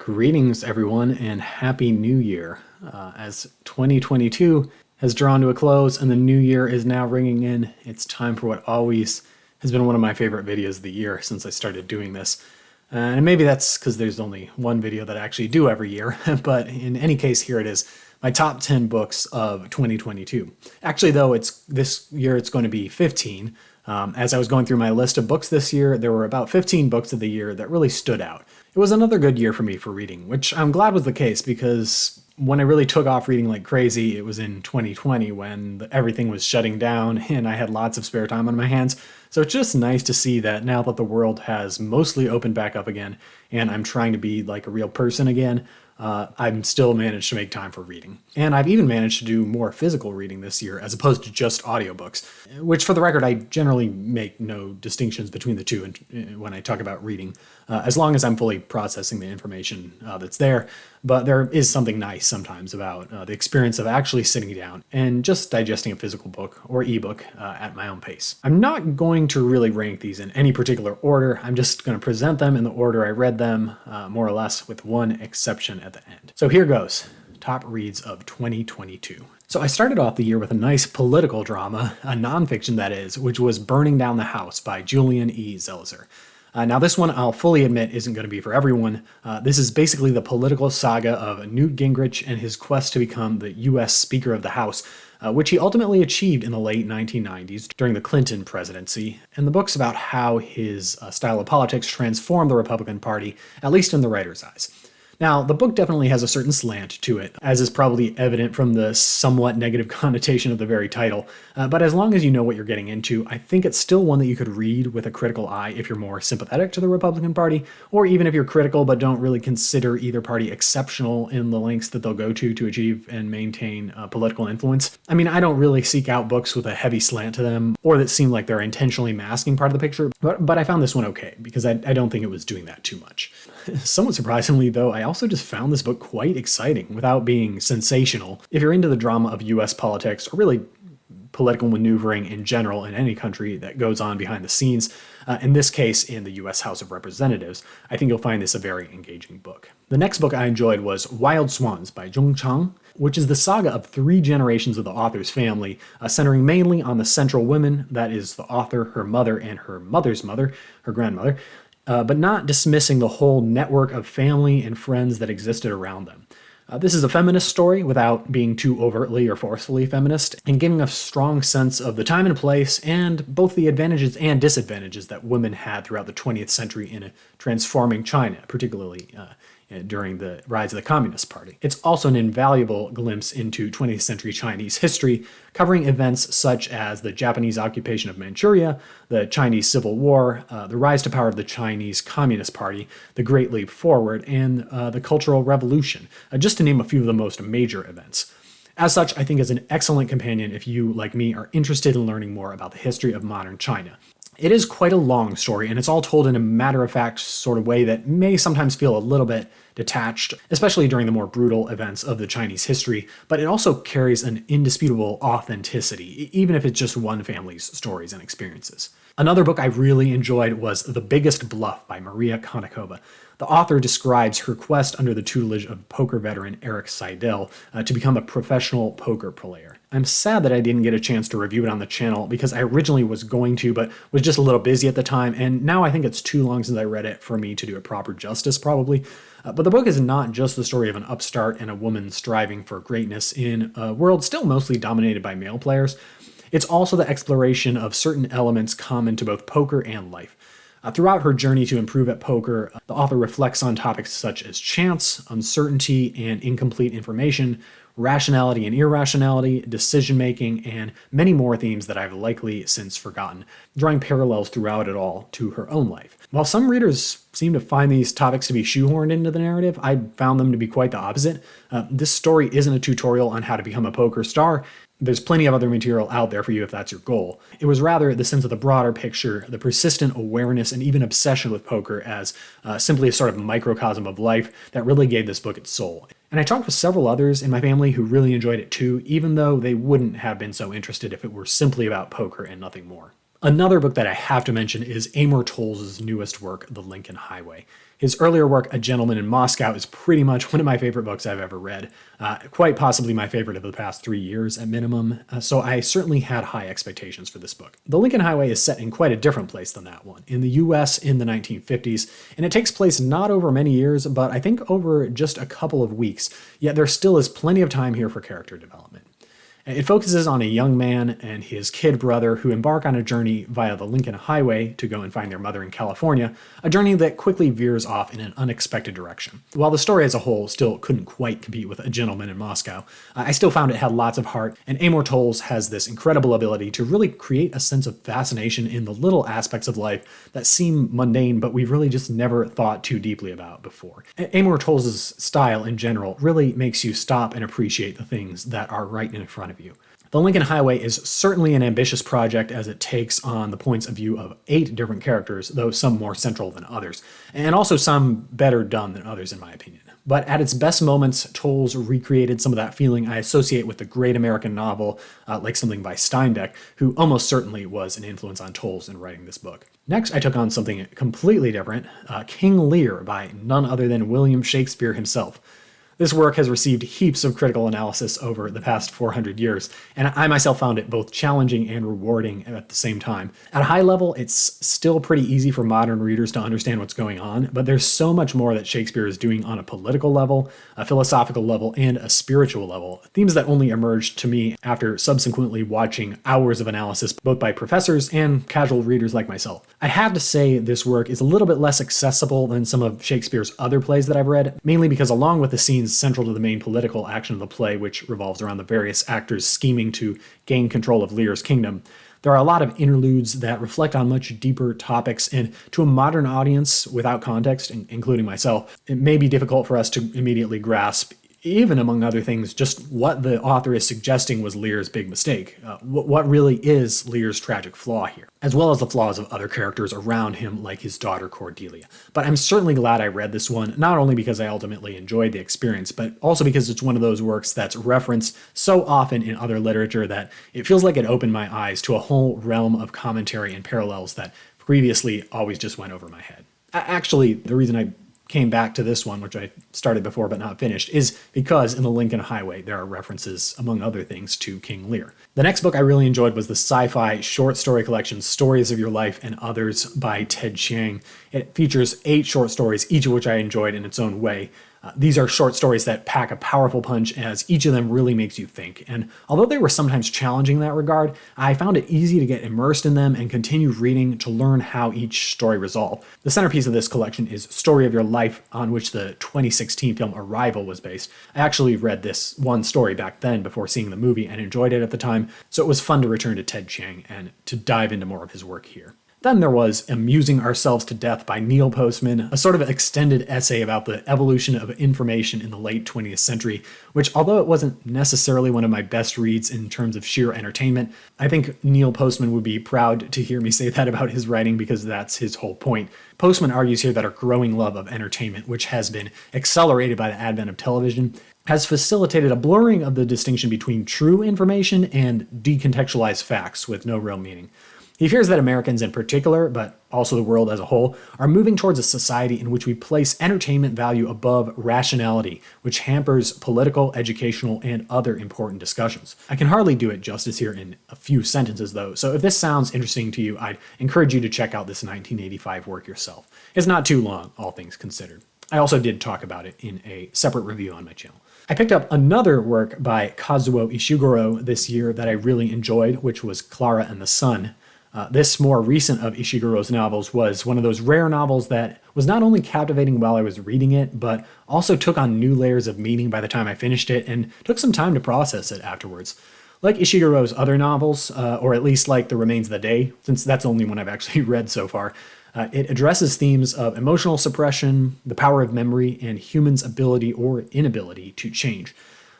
Greetings, everyone, and Happy New Year. As 2022 has drawn to a close and the new year is now ringing in, it's time for what always has been one of my favorite videos of the year since I started doing this. And maybe that's because there's only one video that I actually do every year, but in any case, here it is. My top 10 books of 2022. Actually, though, this year it's going to be 15. As I was going through my list of books this year, there were about 15 books of the year that really stood out. It was another good year for me for reading, which I'm glad was the case because when I really took off reading like crazy, it was in 2020 when everything was shutting down and I had lots of spare time on my hands. So it's just nice to see that now that the world has mostly opened back up again and I'm trying to be like a real person again, I've still managed to make time for reading. And I've even managed to do more physical reading this year as opposed to just audiobooks, which for the record, I generally make no distinctions between the two when I talk about reading, as long as I'm fully processing the information that's there. But there is something nice sometimes about the experience of actually sitting down and just digesting a physical book or ebook at my own pace. I'm not going to really rank these in any particular order. I'm just going to present them in the order I read them, more or less, with one exception at the end. So here goes. Top reads of 2022. So I started off the year with a nice political drama, a nonfiction that is, which was Burning Down the House by Julian E. Zelzer. Now this one, I'll fully admit, isn't going to be for everyone. This is basically the political saga of Newt Gingrich and his quest to become the U.S. Speaker of the House, which he ultimately achieved in the late 1990s during the Clinton presidency. And the book's about how his style of politics transformed the Republican Party, at least in the writer's eyes. Now, the book definitely has a certain slant to it, as is probably evident from the somewhat negative connotation of the very title. But as long as you know what you're getting into, I think it's still one that you could read with a critical eye if you're more sympathetic to the Republican Party, or even if you're critical but don't really consider either party exceptional in the lengths that they'll go to achieve and maintain political influence. I mean, I don't really seek out books with a heavy slant to them, or that seem like they're intentionally masking part of the picture, but I found this one okay, because I don't think it was doing that too much. Somewhat surprisingly, though, I also just found this book quite exciting without being sensational. If you're into the drama of US politics, or really political maneuvering in general in any country that goes on behind the scenes, in this case in the US House of Representatives, I think you'll find this a very engaging book. The next book I enjoyed was Wild Swans by Zhong Chang, which is the saga of 3 generations of the author's family, centering mainly on the central women, that is the author, her mother, and her mother's mother, her grandmother, but not dismissing the whole network of family and friends that existed around them. This is a feminist story without being too overtly or forcefully feminist, and giving a strong sense of the time and place and both the advantages and disadvantages that women had throughout the 20th century in a transforming China, particularly during the rise of the Communist Party. It's also an invaluable glimpse into 20th century Chinese history, covering events such as the Japanese occupation of Manchuria, the Chinese Civil War, the rise to power of the Chinese Communist Party, the Great Leap Forward, and the Cultural Revolution, just to name a few of the most major events. As such, I think it's an excellent companion if you, like me, are interested in learning more about the history of modern China. It is quite a long story, and it's all told in a matter-of-fact sort of way that may sometimes feel a little bit detached, especially during the more brutal events of the Chinese history, but it also carries an indisputable authenticity, even if it's just one family's stories and experiences. Another book I really enjoyed was The Biggest Bluff by Maria Konnikova. The author describes her quest under the tutelage of poker veteran Eric Seidel to become a professional poker player. I'm sad that I didn't get a chance to review it on the channel because I originally was going to, but was just a little busy at the time, and now I think it's too long since I read it for me to do it proper justice, probably. But the book is not just the story of an upstart and a woman striving for greatness in a world still mostly dominated by male players. It's also the exploration of certain elements common to both poker and life. Throughout her journey to improve at poker, the author reflects on topics such as chance, uncertainty, and incomplete information, rationality and irrationality, decision-making, and many more themes that I've likely since forgotten, drawing parallels throughout it all to her own life. While some readers seem to find these topics to be shoehorned into the narrative, I found them to be quite the opposite. This story isn't a tutorial on how to become a poker star. There's plenty of other material out there for you if that's your goal. It was rather the sense of the broader picture, the persistent awareness and even obsession with poker as simply a sort of microcosm of life that really gave this book its soul. And I talked with several others in my family who really enjoyed it too, even though they wouldn't have been so interested if it were simply about poker and nothing more. Another book that I have to mention is Amor Towles' newest work, The Lincoln Highway. His earlier work, A Gentleman in Moscow, is pretty much one of my favorite books I've ever read, quite possibly my favorite of the past 3 years at minimum, so I certainly had high expectations for this book. The Lincoln Highway is set in quite a different place than that one, in the US in the 1950s, and it takes place not over many years, but I think over just a couple of weeks, yet there still is plenty of time here for character development. It focuses on a young man and his kid brother who embark on a journey via the Lincoln Highway to go and find their mother in California, a journey that quickly veers off in an unexpected direction. While the story as a whole still couldn't quite compete with A Gentleman in Moscow, I still found it had lots of heart, and Amor Towles has this incredible ability to really create a sense of fascination in the little aspects of life that seem mundane but we've really just never thought too deeply about before. Amor Towles' style in general really makes you stop and appreciate the things that are right in front of you. The Lincoln Highway is certainly an ambitious project as it takes on the points of view of 8 different characters, though some more central than others, and also some better done than others in my opinion. But at its best moments, Towles recreated some of that feeling I associate with the great American novel, like something by Steinbeck, who almost certainly was an influence on Towles in writing this book. Next, I took on something completely different, King Lear by none other than William Shakespeare himself. This work has received heaps of critical analysis over the past 400 years, and I myself found it both challenging and rewarding at the same time. At a high level, it's still pretty easy for modern readers to understand what's going on, but there's so much more that Shakespeare is doing on a political level, a philosophical level, and a spiritual level, themes that only emerged to me after subsequently watching hours of analysis both by professors and casual readers like myself. I have to say this work is a little bit less accessible than some of Shakespeare's other plays that I've read, mainly because along with the scenes central to the main political action of the play, which revolves around the various actors scheming to gain control of Lear's kingdom, there are a lot of interludes that reflect on much deeper topics, and to a modern audience without context, including myself, it may be difficult for us to immediately grasp, even among other things, just what the author is suggesting was Lear's big mistake. What really is Lear's tragic flaw here, as well as the flaws of other characters around him, like his daughter Cordelia. But I'm certainly glad I read this one, not only because I ultimately enjoyed the experience, but also because it's one of those works that's referenced so often in other literature that it feels like it opened my eyes to a whole realm of commentary and parallels that previously always just went over my head. Actually, the reason I came back to this one, which I started before but not finished, is because in the Lincoln Highway there are references, among other things, to King Lear. The next book I really enjoyed was the sci-fi short story collection Stories of Your Life and Others by Ted Chiang. It features 8 short stories, each of which I enjoyed in its own way. These are short stories that pack a powerful punch, as each of them really makes you think. And although they were sometimes challenging in that regard, I found it easy to get immersed in them and continue reading to learn how each story resolved. The centerpiece of this collection is Story of Your Life, on which the 2016 film Arrival was based. I actually read this one story back then before seeing the movie and enjoyed it at the time, so it was fun to return to Ted Chiang and to dive into more of his work here. Then there was Amusing Ourselves to Death by Neil Postman, a sort of extended essay about the evolution of information in the late 20th century, which, although it wasn't necessarily one of my best reads in terms of sheer entertainment, I think Neil Postman would be proud to hear me say that about his writing, because that's his whole point. Postman argues here that our growing love of entertainment, which has been accelerated by the advent of television, has facilitated a blurring of the distinction between true information and decontextualized facts with no real meaning. He fears that Americans in particular, but also the world as a whole, are moving towards a society in which we place entertainment value above rationality, which hampers political, educational, and other important discussions. I can hardly do it justice here in a few sentences, though, so if this sounds interesting to you, I'd encourage you to check out this 1985 work yourself. It's not too long, all things considered. I also did talk about it in a separate review on my channel. I picked up another work by Kazuo Ishiguro this year that I really enjoyed, which was Klara and the Sun. This more recent of Ishiguro's novels was one of those rare novels that was not only captivating while I was reading it, but also took on new layers of meaning by the time I finished it and took some time to process it afterwards. Like Ishiguro's other novels, or at least like The Remains of the Day, since that's the only one I've actually read so far, it addresses themes of emotional suppression, the power of memory, and humans' ability or inability to change.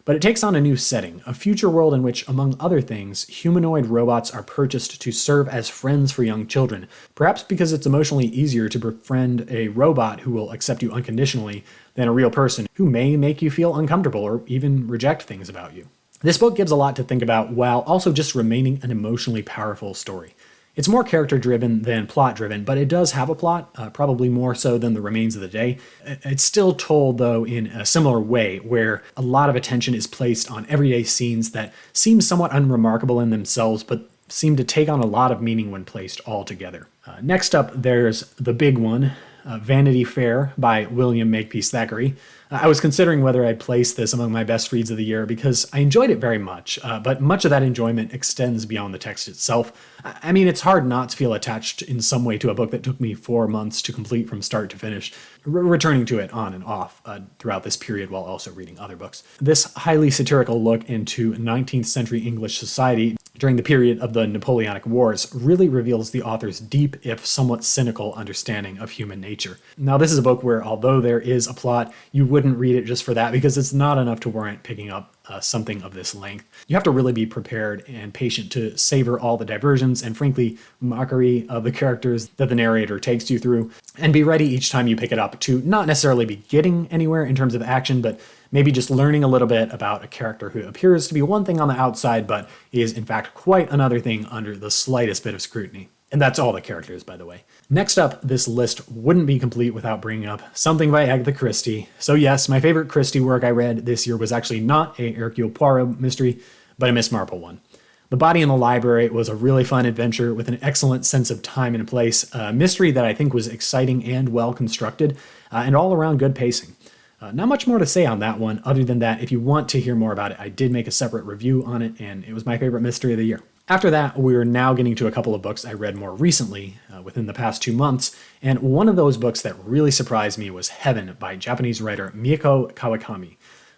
But it takes on a new setting, a future world in which, among other things, humanoid robots are purchased to serve as friends for young children, perhaps because it's emotionally easier to befriend a robot who will accept you unconditionally than a real person who may make you feel uncomfortable or even reject things about you. This book gives a lot to think about while also just remaining an emotionally powerful story. It's more character-driven than plot-driven, but it does have a plot, probably more so than The Remains of the Day. It's still told, though, in a similar way, where a lot of attention is placed on everyday scenes that seem somewhat unremarkable in themselves, but seem to take on a lot of meaning when placed all together. Next up, there's the big one, Vanity Fair by William Makepeace Thackeray. I was considering whether I'd place this among my best reads of the year because I enjoyed it very much, but much of that enjoyment extends beyond the text itself. I mean, it's hard not to feel attached in some way to a book that took me 4 months to complete from start to finish, returning to it on and off throughout this period while also reading other books. This highly satirical look into 19th century English society during the period of the Napoleonic Wars really reveals the author's deep, if somewhat cynical, understanding of human nature. Now, this is a book where, although there is a plot, you wouldn't read it just for that because it's not enough to warrant picking up something of this length. You have to really be prepared and patient to savor all the diversions and, frankly, mockery of the characters that the narrator takes you through, and be ready each time you pick it up to not necessarily be getting anywhere in terms of action, but maybe just learning a little bit about a character who appears to be one thing on the outside, but is in fact quite another thing under the slightest bit of scrutiny. And that's all the characters, by the way. Next up, this list wouldn't be complete without bringing up something by Agatha Christie. So yes, my favorite Christie work I read this year was actually not a Hercule Poirot mystery, but a Miss Marple one. The Body in the Library was a really fun adventure with an excellent sense of time and place, a mystery that I think was exciting and well constructed, and all around good pacing. Not much more to say on that one, other than that if you want to hear more about it, I did make a separate review on it, and it was my favorite mystery of the year. After that, we're now getting to a couple of books I read more recently, within the past 2 months, and one of those books that really surprised me was Heaven by Japanese writer Mieko Kawakami.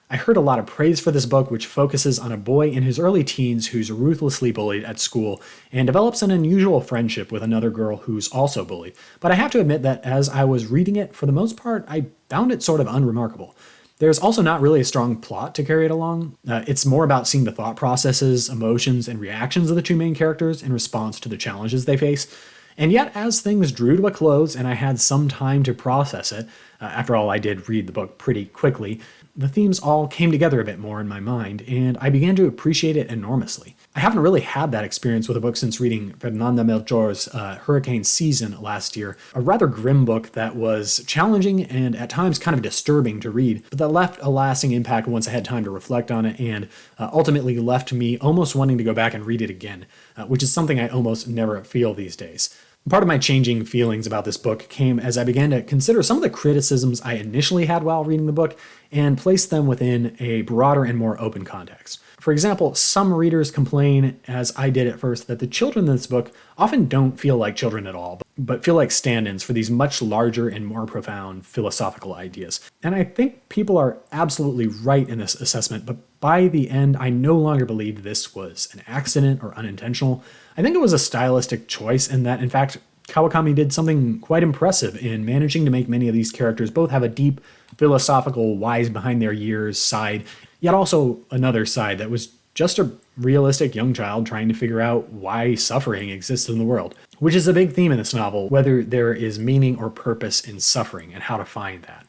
I heard a lot of praise for this book, which focuses on a boy in his early teens who's ruthlessly bullied at school and develops an unusual friendship with another girl who's also bullied. But I have to admit that as I was reading it, for the most part, I found it sort of unremarkable. There's also not really a strong plot to carry it along. It's more about seeing the thought processes, emotions, and reactions of the two main characters in response to the challenges they face. And yet, as things drew to a close and I had some time to process it, after all, I did read the book pretty quickly, the themes all came together a bit more in my mind, and I began to appreciate it enormously. I haven't really had that experience with a book since reading Fernanda Melchor's Hurricane Season last year, a rather grim book that was challenging and at times kind of disturbing to read, but that left a lasting impact once I had time to reflect on it, and ultimately left me almost wanting to go back and read it again, which is something I almost never feel these days. Part of my changing feelings about this book came as I began to consider some of the criticisms I initially had while reading the book and place them within a broader and more open context. For example, some readers complain, as I did at first, that the children in this book often don't feel like children at all, but feel like stand-ins for these much larger and more profound philosophical ideas. And I think people are absolutely right in this assessment, but by the end, I no longer believed this was an accident or unintentional. I think it was a stylistic choice, and that, in fact, Kawakami did something quite impressive in managing to make many of these characters both have a deep, philosophical, wise behind their years side, yet also another side that was just a realistic young child trying to figure out why suffering exists in the world, which is a big theme in this novel, whether there is meaning or purpose in suffering and how to find that.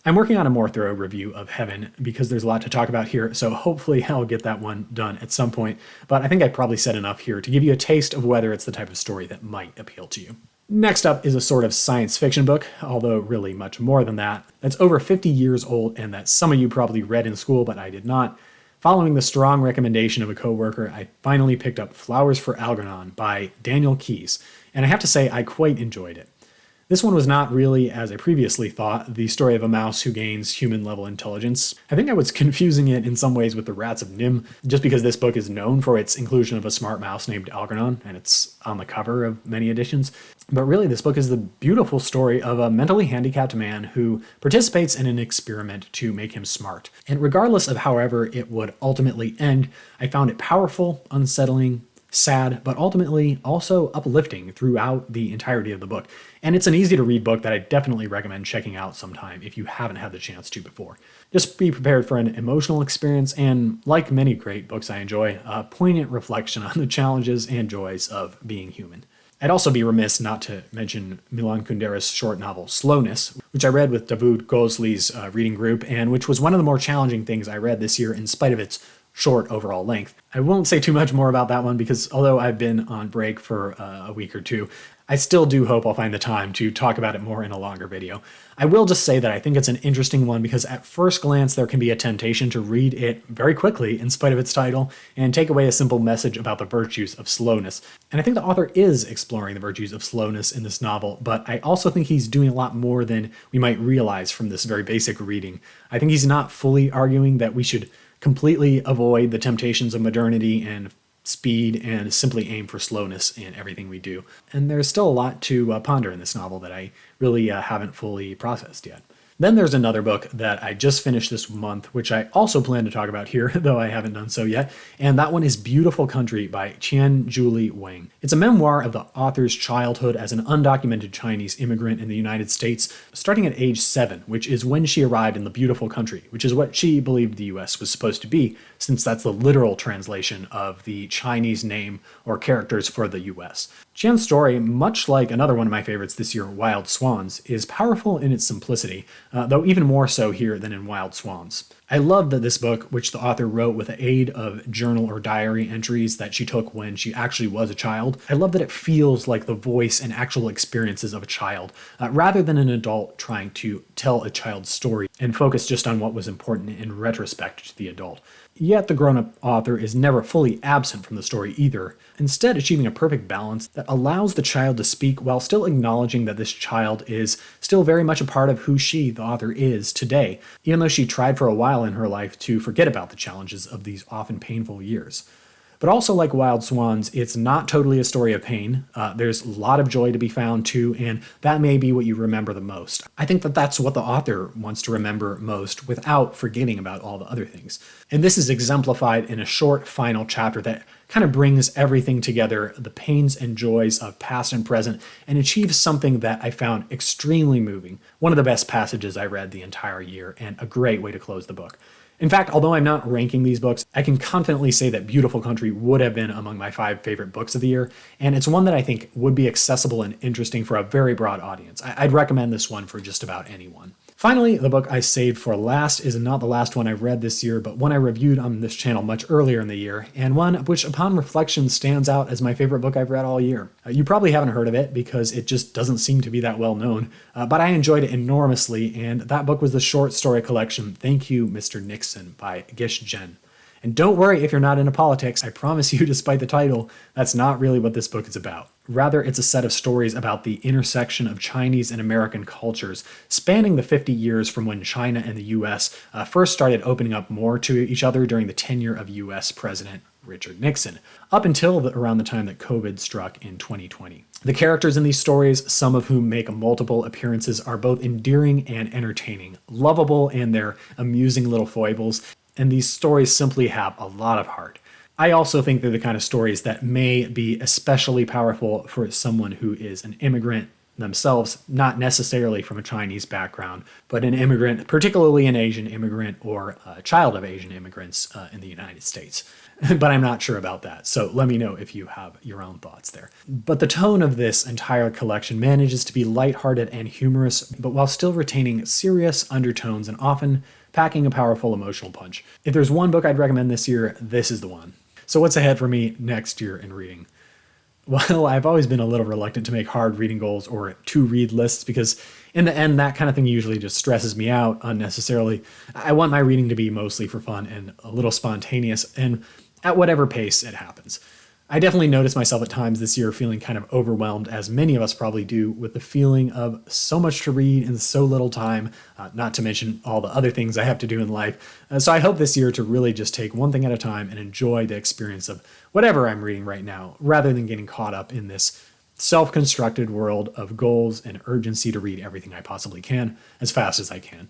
I'm working on a more thorough review of Heaven because there's a lot to talk about here, so hopefully I'll get that one done at some point, but I think I probably said enough here to give you a taste of whether it's the type of story that might appeal to you. Next up is a sort of science fiction book, although really much more than that, that's over 50 years old and that some of you probably read in school, but I did not. Following the strong recommendation of a coworker, I finally picked up Flowers for Algernon by Daniel Keyes, and I have to say I quite enjoyed it. This one was not really, as I previously thought, the story of a mouse who gains human-level intelligence. I think I was confusing it in some ways with The Rats of Nim, just because this book is known for its inclusion of a smart mouse named Algernon, and it's on the cover of many editions. But really, this book is the beautiful story of a mentally handicapped man who participates in an experiment to make him smart. And regardless of however it would ultimately end, I found it powerful, unsettling, sad, but ultimately also uplifting throughout the entirety of the book. And it's an easy to read book that I definitely recommend checking out sometime if you haven't had the chance to before. Just be prepared for an emotional experience and, like many great books I enjoy, a poignant reflection on the challenges and joys of being human. I'd also be remiss not to mention Milan Kundera's short novel Slowness, which I read with Davud Gozli's reading group, and which was one of the more challenging things I read this year in spite of its short overall length. I won't say too much more about that one because although I've been on break for a week or two, I still do hope I'll find the time to talk about it more in a longer video. I will just say that I think it's an interesting one because at first glance there can be a temptation to read it very quickly in spite of its title and take away a simple message about the virtues of slowness. And I think the author is exploring the virtues of slowness in this novel, but I also think he's doing a lot more than we might realize from this very basic reading. I think he's not fully arguing that we should completely avoid the temptations of modernity and speed and simply aim for slowness in everything we do. And there's still a lot to ponder in this novel that I really haven't fully processed yet. Then there's another book that I just finished this month, which I also plan to talk about here, though I haven't done so yet, and that one is Beautiful Country by Qian-Julie Wang. It's a memoir of the author's childhood as an undocumented Chinese immigrant in the United States, starting at age 7, which is when she arrived in the beautiful country, which is what she believed the US was supposed to be, since that's the literal translation of the Chinese name or characters for the US. Qian's story, much like another one of my favorites this year, Wild Swans, is powerful in its simplicity, though even more so here than in Wild Swans. I love that this book, which the author wrote with the aid of journal or diary entries that she took when she actually was a child, I love that it feels like the voice and actual experiences of a child, rather than an adult trying to tell a child's story and focus just on what was important in retrospect to the adult. Yet the grown-up author is never fully absent from the story either, instead achieving a perfect balance that allows the child to speak while still acknowledging that this child is still very much a part of who she, the author, is today, even though she tried for a while in her life to forget about the challenges of these often painful years. But also like Wild Swans, it's not totally a story of pain. There's a lot of joy to be found too, and that may be what you remember the most. I think that that's what the author wants to remember most without forgetting about all the other things. And this is exemplified in a short final chapter that kind of brings everything together, the pains and joys of past and present, and achieves something that I found extremely moving. One of the best passages I read the entire year, and a great way to close the book. In fact, although I'm not ranking these books, I can confidently say that Beautiful Country would have been among my 5 favorite books of the year, and it's one that I think would be accessible and interesting for a very broad audience. I'd recommend this one for just about anyone. Finally, the book I saved for last is not the last one I've read this year, but one I reviewed on this channel much earlier in the year, and one which upon reflection stands out as my favorite book I've read all year. You probably haven't heard of it because it just doesn't seem to be that well known, but I enjoyed it enormously, and that book was the short story collection Thank You, Mr. Nixon by Gish Jen. And don't worry if you're not into politics, I promise you, despite the title, that's not really what this book is about. Rather, it's a set of stories about the intersection of Chinese and American cultures, spanning the 50 years from when China and the US first started opening up more to each other during the tenure of US President Richard Nixon, up until around the time that COVID struck in 2020. The characters in these stories, some of whom make multiple appearances, are both endearing and entertaining, lovable in their amusing little foibles, and these stories simply have a lot of heart. I also think they're the kind of stories that may be especially powerful for someone who is an immigrant themselves, not necessarily from a Chinese background, but an immigrant, particularly an Asian immigrant or a child of Asian immigrants in the United States. But I'm not sure about that, so let me know if you have your own thoughts there. But the tone of this entire collection manages to be lighthearted and humorous, but while still retaining serious undertones and often packing a powerful emotional punch. If there's one book I'd recommend this year, this is the one. So what's ahead for me next year in reading? Well, I've always been a little reluctant to make hard reading goals or to-read lists because in the end, that kind of thing usually just stresses me out unnecessarily. I want my reading to be mostly for fun and a little spontaneous, and at whatever pace it happens. I definitely noticed myself at times this year feeling kind of overwhelmed, as many of us probably do, with the feeling of so much to read in so little time, not to mention all the other things I have to do in life. So I hope this year to really just take one thing at a time and enjoy the experience of whatever I'm reading right now, rather than getting caught up in this self-constructed world of goals and urgency to read everything I possibly can as fast as I can.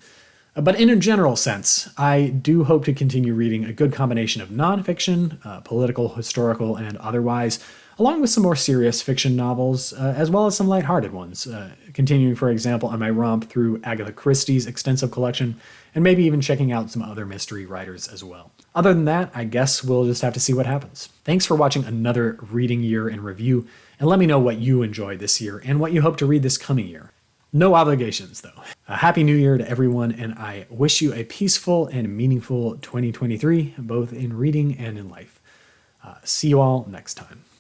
But in a general sense, I do hope to continue reading a good combination of nonfiction, political, historical, and otherwise, along with some more serious fiction novels, as well as some lighthearted ones, continuing, for example, on my romp through Agatha Christie's extensive collection, and maybe even checking out some other mystery writers as well. Other than that, I guess we'll just have to see what happens. Thanks for watching another reading year in review, and let me know what you enjoyed this year and what you hope to read this coming year. No obligations, though. A happy new year to everyone, and I wish you a peaceful and meaningful 2023, both in reading and in life. See you all next time.